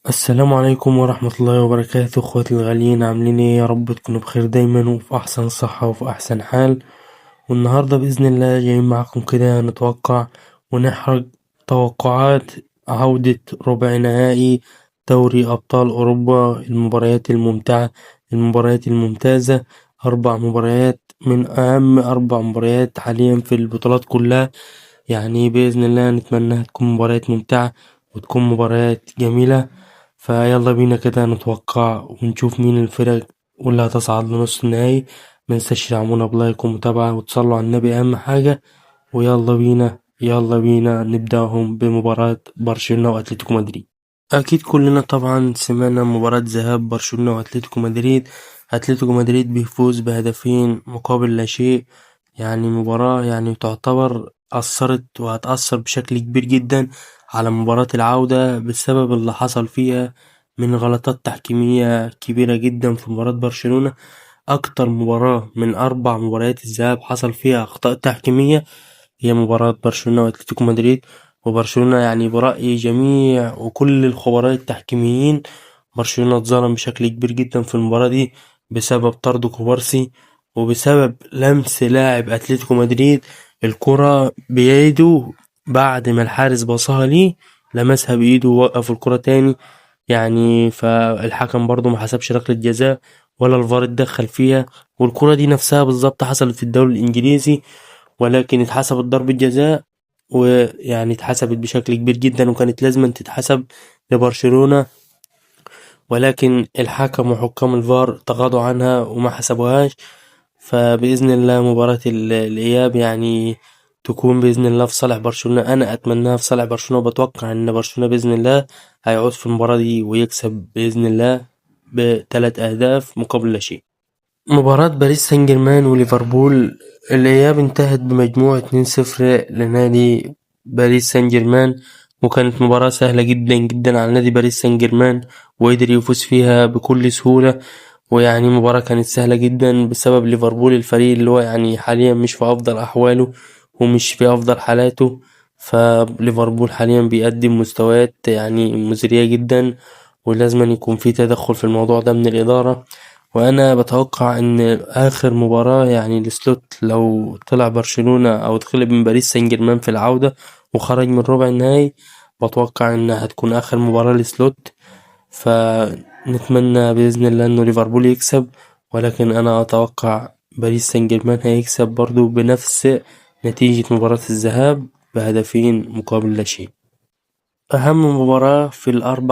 السلام عليكم ورحمة الله وبركاته، اخواتي الغاليين، عاملين ايه؟ يا رب تكونوا بخير دايما وفي احسن صحة وفي احسن حال. والنهاردة بإذن الله جايين معاكم كده نتوقع ونحرج توقعات عودة ربع نهائي دوري أبطال أوروبا، المباريات الممتعة، المباريات الممتازة. 4 مباريات من أهم 4 مباريات حاليا في البطولات كلها. يعني بإذن الله نتمنى تكون مباريات ممتعة وتكون مباريات جميلة. فيلا بينا كده نتوقع ونشوف مين الفرق واللي هتصعد لنص النهائي. منساش تدعمونا بلايك ومتابعة وتصلوا على النبي أهم حاجة. ويلا بينا يلا بينا نبدأهم بمباراة برشلونة وأتلتيكو مدريد. أكيد كلنا طبعا سمعنا مباراة ذهاب برشلونة وأتلتيكو مدريد. أتلتيكو مدريد بيفوز بهدفين مقابل لا شيء. يعني مباراة يعني تعتبر أثرت وهتأثر بشكل كبير جدا على مباراة العودة بسبب اللي حصل فيها من غلطات تحكيمية كبيرة جدا في مباراة برشلونة. أكتر مباراة من 4 مباريات الذهاب حصل فيها أخطاء تحكيمية هي مباراة برشلونة وأتلتيكو مدريد. وبرشلونة يعني برأي جميع وكل الخبراء التحكيميين، برشلونة اتظلم بشكل كبير جدا في المباراة دي بسبب طرد كوبارسي، وبسبب لمس لاعب أتلتيكو مدريد الكرة بيده بعد ما الحارس باصها ليه، لمسها بإيده ووقف الكرة تاني. يعني فالحكم برضه ما حسبش ركلة جزاء ولا الفار اتدخل فيها. والكرة دي نفسها بالظبط حصلت في الدوري الإنجليزي، ولكن اتحسبت ضربة جزاء. ويعني اتحسبت بشكل كبير جدا وكانت لازم تتحسب لبرشلونة، ولكن الحكم وحكام الفار تغاضوا عنها وما حسبوهاش. فبإذن الله مباراة الإياب يعني تكون بإذن الله في صالح برشلونة. أنا أتمناها في صالح برشلونة، وبتوقع إن برشلونة بإذن الله هيعود في المباراة دي ويكسب بإذن الله ب3 أهداف مقابل لا شيء. مباراة باريس سان جيرمان وليفربول، الإياب انتهت بمجموع 2-0 لنادي باريس سان جيرمان، وكانت مباراة سهلة جدا جدا على نادي باريس سان جيرمان وقدر يفوز فيها بكل سهولة. ويعني مباراة كانت سهلة جدا بسبب ليفربول، الفريق اللي هو يعني حاليا مش في أفضل أحواله ومش في أفضل حالاته. فليفربول حاليا بيقدم مستويات يعني مزرية جدا، ولازم أن يكون في تدخل في الموضوع ده من الإدارة. وأنا بتوقع إن آخر مباراة يعني السلوت لو طلع برشلونة أو اتغلب من باريس سان جيرمان في العودة وخرج من ربع النهائي، بتوقع إنها هتكون آخر مباراة لسلوت. فنتمنى بإذن الله إنه ليفربول يكسب، ولكن أنا أتوقع باريس سان جيرمان هيكسب برضو بنفس نتيجة مباراة الذهاب بهدفين مقابل لا شيء. أهم مباراة في ال4